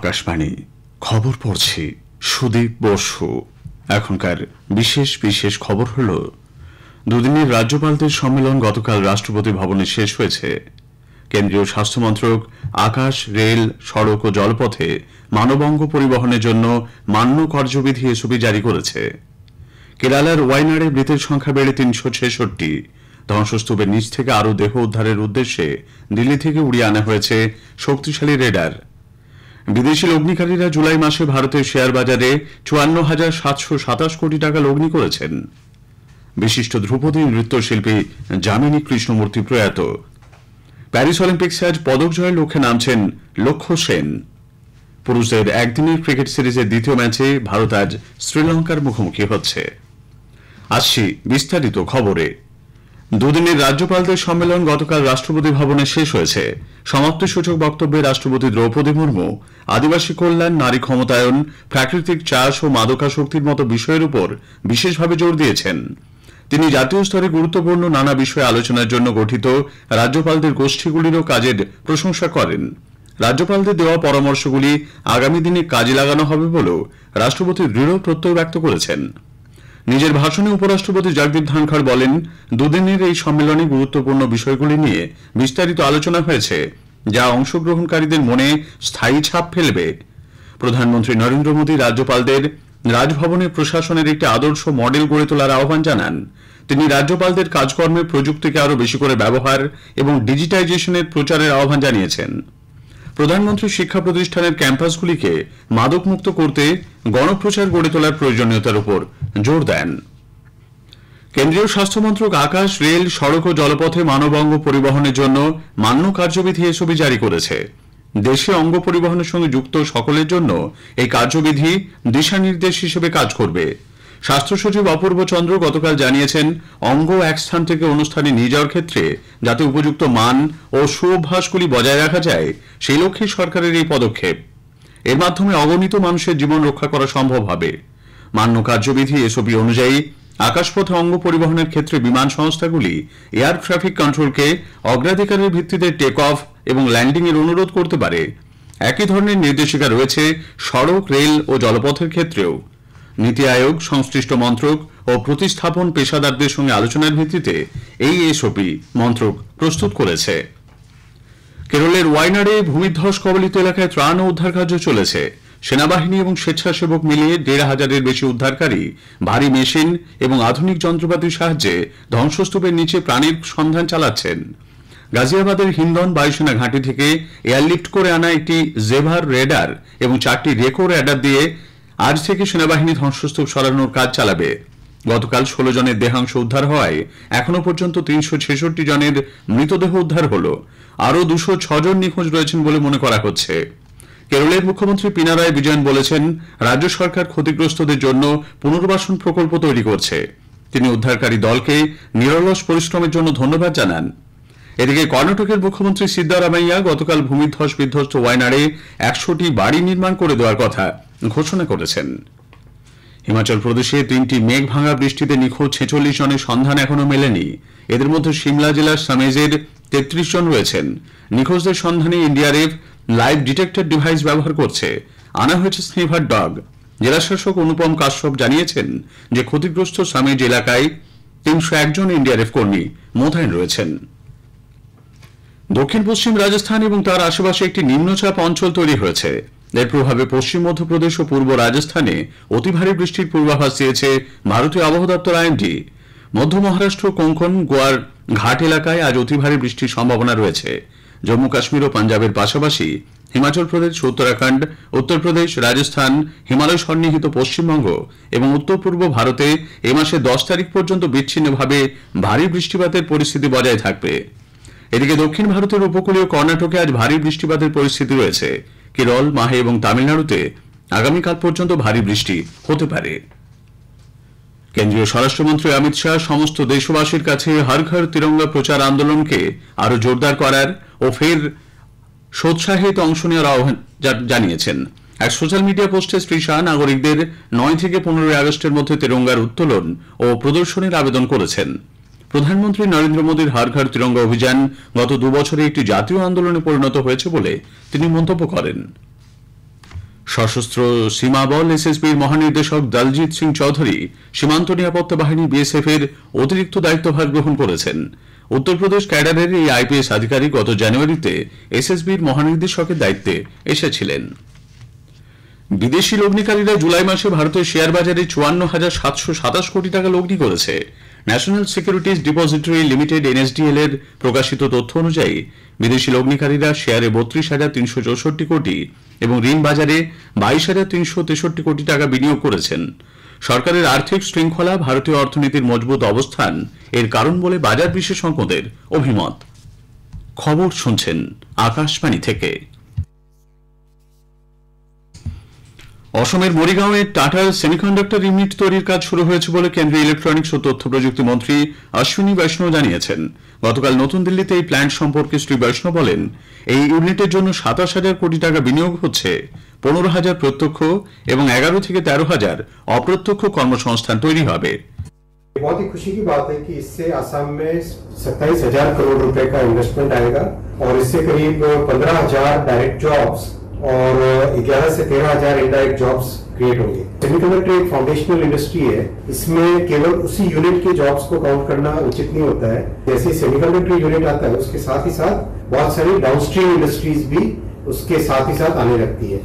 আকাশবাণী খবর পড়ছি সুদীপ বসু। এখনকার বিশেষ বিশেষ খবর হল, দুদিনের রাজ্যপালদের সম্মেলন গতকাল রাষ্ট্রপতি ভবনে শেষ হয়েছে। কেন্দ্রীয় স্বাস্থ্যমন্ত্রক আকাশ, রেল, সড়ক ও জলপথে মানবাঙ্গ পরিবহনের জন্য মান্য কার্যবিধি এসওপি জারি করেছে। কেরালার ওয়াইনাডে মৃতের সংখ্যা বেড়ে ৩৬৬। ধ্বংসস্তূপের নিচ থেকে আরও দেহ উদ্ধারের উদ্দেশ্যে দিল্লি থেকে উড়িয়ে আনা হয়েছে শক্তিশালী রেডার। বিদেশি লগ্নিকারীরা জুলাই মাসে ভারতের শেয়ার বাজারে ৫৪,৭২৭ কোটি টাকা লগ্নি করেছেন। বিশিষ্ট ধ্রুপদী নৃত্যশিল্পী যামিনী কৃষ্ণমূর্তি প্রয়াত। প্যারিস অলিম্পিক্সে আজ পদক জয়ের লক্ষ্যে নামছেন লক্ষ্য সেন। পুরুষদের একদিনের ক্রিকেট সিরিজের দ্বিতীয় ম্যাচে ভারত আজ শ্রীলঙ্কার মুখোমুখি হচ্ছে। আসছি বিস্তারিত খবরে। দুদিনের রাজ্যপালদের সম্মেলন গতকাল রাষ্ট্রপতি ভবনে শেষ হয়েছে। সমাপ্তিসূচক বক্তব্যে রাষ্ট্রপতি দ্রৌপদী মুর্মু আদিবাসী কল্যাণ, নারী ক্ষমতায়ন, প্রাকৃতিক চাষ ও মাদকাসক্তির মতো বিষয়ের উপর বিশেষভাবে জোর দিয়েছেন। তিনি জাতীয় স্তরে গুরুত্বপূর্ণ নানা বিষয়ে আলোচনার জন্য গঠিত রাজ্যপালদের গোষ্ঠীগুলিরও কাজের প্রশংসা করেন। রাজ্যপালদের দেওয়া পরামর্শগুলি আগামী দিনে কাজে লাগানো হবে বলেও রাষ্ট্রপতি দৃঢ় প্রত্যয় ব্যক্ত করেছেন। নিজের ভাষণে উপরাষ্ট্রপতি জগদীপ ধনখড় বলেন, দুদিনের এই সম্মেলনে গুরুত্বপূর্ণ বিষয়গুলি নিয়ে বিস্তারিত আলোচনা হয়েছে, যা অংশগ্রহণকারীদের মনে স্থায়ী ছাপ ফেলবে। প্রধানমন্ত্রী নরেন্দ্র মোদী রাজ্যপালদের রাজভবনের প্রশাসনের একটি আদর্শ মডেল গড়ে তোলার আহ্বান জানান। তিনি রাজ্যপালদের কাজকর্মে প্রযুক্তিকে আরও বেশি করে ব্যবহার এবং ডিজিটাইজেশনের প্রচারের আহ্বান জানিয়েছেন। প্রধানমন্ত্রী শিক্ষা প্রতিষ্ঠানের ক্যাম্পাসগুলিকে মাদকমুক্ত করতে গণপ্রচার গড়ে তোলার প্রয়োজনীয়তার উপর জোর দেন। কেন্দ্রীয় স্বাস্থ্যমন্ত্রক আকাশ, রেল, সড়ক ও জলপথে মানবাঙ্গ পরিবহনের জন্য মান্য কার্যবিধি এসওপি জারি করেছে। দেশে অঙ্গ পরিবহনের সঙ্গে যুক্ত সকলের জন্য এই কার্যবিধি দিশানির্দেশ হিসেবে কাজ করবে। স্বাস্থ্য সচিব অপূর্ব চন্দ্র গতকাল জানিয়েছেন, অঙ্গ এক স্থান থেকে অন্য স্থানে নিয়ে যাওয়ার ক্ষেত্রে যাতে উপযুক্ত মান ও সুঅভ্যাসগুলি বজায় রাখা যায়, সেই লক্ষ্যে সরকারের এই পদক্ষেপ। এর মাধ্যমে অগণিত মানুষের জীবন রক্ষা করা সম্ভব হবে। মান্য কার্যবিধি এসওপি অনুযায়ী আকাশপথে অঙ্গ পরিবহনের ক্ষেত্রে বিমান সংস্থাগুলি এয়ার ট্রাফিক কন্ট্রোলকে অগ্রাধিকারের ভিত্তিতে টেক অফ এবং ল্যান্ডিং এর অনুরোধ করতে পারে। একই ধরনের নির্দেশিকা রয়েছে সড়ক, রেল ও জলপথের ক্ষেত্রেও। নীতি আয়োগ, সংশ্লিষ্ট মন্ত্রক ও প্রতিস্থাপন পেশাদারদের সঙ্গে আলোচনার ভিত্তিতে এই এসওপি মন্ত্রক প্রস্তুত করেছে। কেরলের ওয়াইনাডে ভূমিধ্বস কবলিত এলাকায় ত্রাণ ও উদ্ধার কার্য চলেছে। সেনাবাহিনী এবং স্বেচ্ছাসেবক মিলিয়ে ১৫০০-এর বেশি উদ্ধারকারী ভারী মেশিন এবং আধুনিক যন্ত্রপাতির সাহায্যে ধ্বংসস্তূপের নিচে প্রাণীর সন্ধান চালাচ্ছেন। গাজিয়াবাদের হিন্দন বায়ুসেনা ঘাঁটি থেকে এয়ারলিফট করে আনা একটি জেভার রেডার এবং 4টি রেকো রেডার দিয়ে আজ থেকে সেনাবাহিনী ধ্বংসস্তূপ সরানোর কাজ চালাবে। গতকাল ১৬ জনের দেহাংশ উদ্ধার হওয়ায় এখনো পর্যন্ত ৩৬৬ জনের মৃতদেহ উদ্ধার হল। আরও ২০৬ জন নিখোঁজ রয়েছেন বলে মনে করা হচ্ছে। কেরলের মুখ্যমন্ত্রী পিনারাই বিজয়ন বলেছেন, রাজ্য সরকার ক্ষতিগ্রস্তদের জন্য পুনর্বাসন প্রকল্প তৈরি করছে। তিনি উদ্ধারকারী দলকে নিরলস পরিশ্রমের জন্য ধন্যবাদ জানান। এদিকে কর্ণাটকের মুখ্যমন্ত্রী সিদ্দারামাইয়া গতকাল ভূমিধ্বস বিধ্বস্ত ওয়াইনাডে ১০০টি বাড়ি নির্মাণ করে দেওয়ার কথা ঘোষণা করেছেন। হিমাচল প্রদেশে 3টি মেঘ ভাঙা বৃষ্টিতে নিখোঁজ ৪৬ জনের সন্ধান এখনো মেলেনি। এদের মধ্যে সিমলা জেলার সামেজের ৩৩ জন রয়েছেন। নিখোঁজদের সন্ধানে এনডিআরএফ লাইভ ডিটেক্টর ডিভাইস ব্যবহার করছে। আনা হয়েছে স্নিফার ডগ। জেলাশাসক অনুপম কাশ্যপ জানিয়েছেন যে ক্ষতিগ্রস্ত সামেজ এলাকায় ৩০১ জন এনডিআরএফ কর্মী মোতায়েন রয়েছেন। দক্ষিণ পশ্চিম রাজস্থান এবং তার আশেপাশে একটি নিম্নচাপ অঞ্চল তৈরি হয়েছে। এর প্রভাবে পশ্চিম মধ্যপ্রদেশ ও পূর্ব রাজস্থানে অতি ভারী বৃষ্টির পূর্বাভাস দিয়েছে ভারতীয় আবহাওয়া দপ্তর আইএমডি। মধ্য মহারাষ্ট্র, কোঙ্কণ, গোয়ার ঘাট এলাকায় আজ অতি ভারী বৃষ্টির সম্ভাবনা রয়েছে। জম্মু কাশ্মীর ও পাঞ্জাবের পাশাপাশি হিমাচল প্রদেশ, উত্তরাখণ্ড, উত্তরপ্রদেশ, রাজস্থান, হিমালয় সন্নিহিত পশ্চিমবঙ্গ এবং উত্তর পূর্ব ভারতে এ মাসের 10 তারিখ পর্যন্ত বিচ্ছিন্নভাবে ভারী বৃষ্টিপাতের পরিস্থিতি বজায় থাকবে। এদিকে দক্ষিণ ভারতের উপকূলীয় কর্ণাটকে আজ ভারী বৃষ্টিপাতের পরিস্থিতি রয়েছে। কেরল, মাহে এবং তামিলনাড়ুতে আগামীকাল পর্যন্ত ভারী বৃষ্টি হতে পারে। কেন্দ্রীয় স্বরাষ্ট্রমন্ত্রী অমিত শাহ সমস্ত দেশবাসীর কাছে হর ঘর তিরঙ্গা প্রচার আন্দোলনকে আরো জোরদার করার ও ফের সোৎসাহিত অংশ নেওয়ার আহ্বান জানিয়েছেন। এক সোশ্যাল মিডিয়া পোস্টে শ্রী শাহ নাগরিকদের 9 থেকে 15 আগস্টের মধ্যে তিরঙ্গার উত্তোলন ও প্রদর্শনের আবেদন করেছেন। প্রধানমন্ত্রী নরেন্দ্র মোদীর হর ঘর তিরঙ্গা অভিযান গত 2 বছরে একটি জাতীয় আন্দোলনে পরিণত হয়েছে বলে তিনি মন্তব্য করেন। সশস্ত্র সীমা বল এসএসবির মহানির্দেশক দলজিৎ সিং চৌধুরী সীমান্ত নিরাপত্তা বাহিনী বিএসএফ এর অতিরিক্ত দায়িত্বভার গ্রহণ করেছেন। উত্তরপ্রদেশ ক্যাডারের এই আইপিএস আধিকারিক গত জানুয়ারিতে এসএসবির মহানির্দেশকের দায়িত্বে এসেছিলেন। বিদেশি লগ্নিকারীরা জুলাই মাসে ভারতের শেয়ার বাজারে ৫৪,৭২৭ কোটি টাকা লগ্নি করেছে। National securities depository limited NSDL এর প্রকাশিত তথ্য অনুযায়ী বিদেশি লগ্নিকারীরা শেয়ারে ৩২,৩৬৪ কোটি এবং ঋণ বাজারে ২২,৩৬৩ কোটি টাকা বিনিয়োগ করেছেন। সরকারের আর্থিক শৃঙ্খলা, ভারতীয় অর্থনীতির মজবুত অবস্থান এর কারণ বলে বাজার বিশেষজ্ঞদের অভিমত। খবর শুনছেন আকাশবাণী থেকে। অসমের মরিগাঁওয়ে টাটার সেমিকন্ডাক্টর ইউনিট তৈরির কাজ শুরু হয়েছে বলে কেন্দ্রীয় ইলেকট্রনিক্স ও তথ্য প্রযুক্তি মন্ত্রী অশ্বিনী বৈষ্ণব জানিয়েছেন। গতকাল নতুন দিল্লিতে এই প্ল্যান্ট সম্পর্কে শ্রী বৈষ্ণব বলেন, এই ইউনিটের জন্য ২৭,০০০ কোটি টাকা বিনিয়োগ হচ্ছে। ১৫,০০০ প্রত্যক্ষ এবং ১১ থেকে ১৩,০০০ অপ্রত্যক্ষ কর্মসংস্থান তৈরি হবে। बहुत ही खुशी की बात है कि इससे असम में 27,000 करोड़ रुपए का इन्वेस्टमेंट आएगा और इससे करीब 15,000 डायरेक्ट जॉब्स और 11 से 13,000 इनडायरेक्ट जॉब्स क्रिएट होंगे। सेमीकंडक्टर एक फाउंडेशनल इंडस्ट्री है, इसमें केवल उसी यूनिट के जॉब्स को काउंट करना उचित नहीं होता है। जैसे सेमीकंडक्टर यूनिट आता है उसके साथ ही साथ बहुत सारी डाउनस्ट्रीम इंडस्ट्रीज भी उसके साथ ही साथ आने लगती है।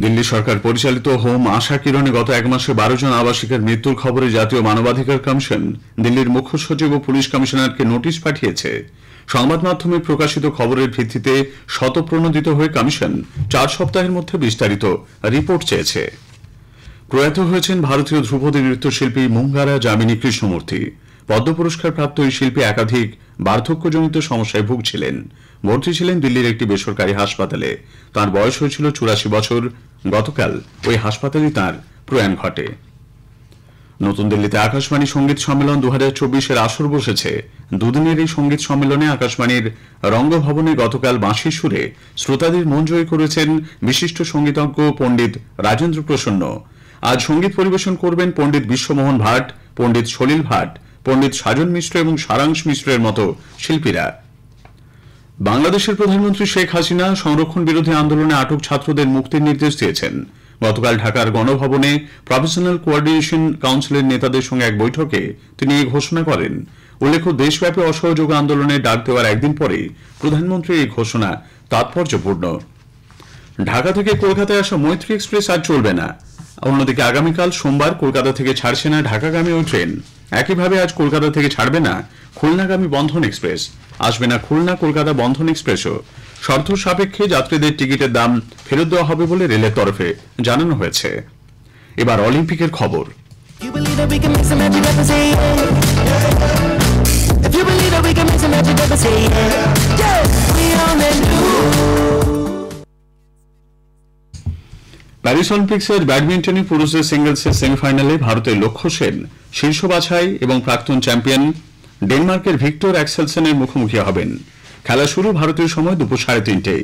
দিল্লি সরকার পরিচালিত হোম আশা কিরণে গত এক মাসে ১২ জন আবাসিকের মৃত্যুর খবরে জাতীয় মানবাধিকার কমিশন দিল্লির মুখ্য সচিব ও পুলিশ কমিশনারকে নোটিশ পাঠিয়েছে। সংবাদ মাধ্যমে প্রকাশিত খবরের ভিত্তিতে শতপ্রণোদিত হয়ে কমিশন ৪ সপ্তাহের মধ্যে বিস্তারিত রিপোর্ট চেয়েছে। প্রয়াত হয়েছেন ভারতীয় ধ্রুপদী নৃত্যশিল্পী মুঙ্গারা যামিনী কৃষ্ণমূর্তি। পদ্ম পুরস্কার প্রাপ্ত এই শিল্পী একাধিক বার্ধক্যজনিত সমস্যায় ভুগছিলেন। ভর্তি ছিলেন দিল্লির একটি বেসরকারি হাসপাতালে। তাঁর বয়স হয়েছিল ৮৪ বছর। গতকাল ওই হাসপাতালে তাঁর প্রয়াণ ঘটে। নতুন দিল্লিতে আকাশবাণী সঙ্গীত সম্মেলন ২০২৪-এর আসর বসেছে। দুদিনের এই সঙ্গীত সম্মেলনে আকাশবাণীর রঙ্গভবনে গতকাল বাঁশির সুরে শ্রোতাদের মন জয় করেছেন বিশিষ্ট সঙ্গীতজ্ঞ পণ্ডিত রাজেন্দ্র প্রসন্ন। আজ সঙ্গীত পরিবেশন করবেন পণ্ডিত বিশ্বমোহন ভাট, পণ্ডিত সলিল ভাট, পণ্ডিত সাজন মিশ্র এবং সারাংশ মিশ্রের মতো শিল্পীরা। বাংলাদেশের প্রধানমন্ত্রী শেখ হাসিনা সংরক্ষণ বিরোধী আন্দোলনে আটক ছাত্রদের মুক্তির নির্দেশ দিয়েছেন। গতকাল ঢাকার গণভবনে প্রফেশনাল কোঅর্ডিনেশন কাউন্সিলের নেতাদের সঙ্গে এক বৈঠকে তিনি এই ঘোষণা করেন। উল্লেখ্য, দেশব্যাপী অসহযোগ আন্দোলনে ডাক দেওয়ার একদিন পরে প্রধানমন্ত্রীর এই ঘোষণা তাৎপর্যপূর্ণ। ঢাকা থেকে কলকাতায় আসা মৈত্রী এক্সপ্রেস আজ চলবে না। অন্যদিকে আগামীকাল সোমবার কলকাতা থেকে ছাড়ছে না ঢাকাগামী ওই ট্রেন। একইভাবে আজ কলকাতা থেকে ছাড়বে না খুলনাগামী বন্ধন এক্সপ্রেস। আসবে না খুলনা কলকাতা বন্ধন এক্সপ্রেসও। শর্ত সাপেক্ষে যাত্রীদের টিকিটের দাম ফেরত দেওয়া হবে বলে রেলের তরফে জানানো হয়েছে। এবার অলিম্পিকের খবর। প্যারিস অলিম্পিক্সের ব্যাডমিন্টনে পুরুষদের সিঙ্গলসের সেমিফাইনালে ভারতের লক্ষ্য সেন শীর্ষ বাছাই এবং প্রাক্তন চ্যাম্পিয়ন ডেনমার্কের ভিক্টর অ্যাক্সেলসেনের মুখোমুখি হবেন। খেলা শুরু ভারতীয় সময় দুপুর ৩:৩০।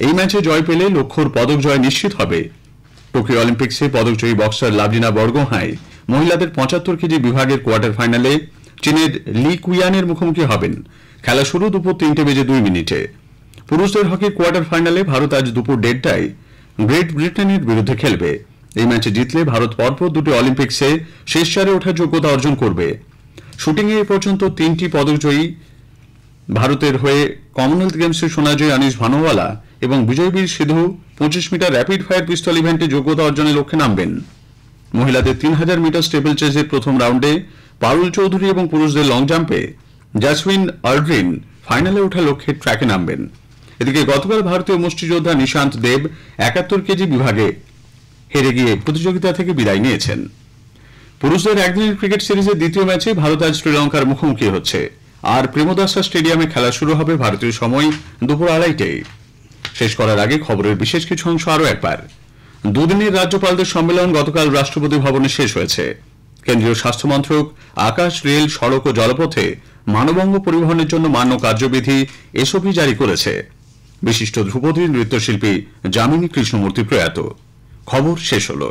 এই ম্যাচে জয় পেলে লক্ষ্যর পদক জয় নিশ্চিত হবে। টোকিও অলিম্পিক্সে পদকজয়ী বক্সার লাভলিনা বরগোহাঁই মহিলাদের ৭৫ কেজি বিভাগের কোয়ার্টার ফাইনালে চীনের লি কুইয়ানের মুখোমুখি হবেন। খেলা শুরু দুপুর ৩:০২। পুরুষদের হকির কোয়ার্টার ফাইনালে ভারত আজ দুপুর ১:৩০টায় গ্রেট ব্রিটেনের বিরুদ্ধে খেলবে। এই ম্যাচে জিতলে ভারত পরপর দুটি অলিম্পিক্সে শেষ চারে ওঠার যোগ্যতা অর্জন করবে। শুটিংয়ে এ পর্যন্ত ৩টি পদকজয়ী ভারতের হয়ে কমনওয়েলথ গেমসের সোনাজয়ী আনিস ভানোয়ালা এবং বিজয়বীর সিধু ২৫ মিটার র্যাপিড ফায়ার পিস্তল ইভেন্টে যোগ্যতা অর্জনের লক্ষ্যে নামবেন। মহিলাদের ৩০০০ মিটার স্টেপল চেজের প্রথম রাউন্ডে পারুল চৌধুরী এবং পুরুষদের লং জাম্পে জাসমিন আর্ড্রিন ফাইনালে ওঠার লক্ষ্যে ট্র্যাকে নামবেন। এদিকে গতকাল ভারতীয় মুষ্টিযোদ্ধা নিশান্ত দেব ৭১ কেজি বিভাগে হেরে গিয়ে প্রতিযোগিতা থেকে বিদায় নিয়েছেন। পুরুষদের একদিনের ক্রিকেট সিরিজের দ্বিতীয় ম্যাচে ভারত আজ শ্রীলঙ্কার মুখোমুখি হচ্ছে। আর প্রেমদাসা স্টেডিয়ামে খেলা শুরু হবে ভারতীয় সময় দুপুর ২:৩০টায়। শেষ করার আগে খবরের বিশেষ কিছু অংশ আরও একবার। দুদিনের রাজ্যপালদের সম্মেলন গতকাল রাষ্ট্রপতি ভবনে শেষ হয়েছে। কেন্দ্রীয় স্বাস্থ্য মন্ত্রক আকাশ, রেল, সড়ক ও জলপথে মানবঙ্গ পরিবহনের জন্য মান্য কার্যবিধি এসওপি জারি করেছে। বিশিষ্ট ধ্রুপদী নৃত্যশিল্পী যামিনী কৃষ্ণমূর্তি প্রয়াত। খবর শেষ হল।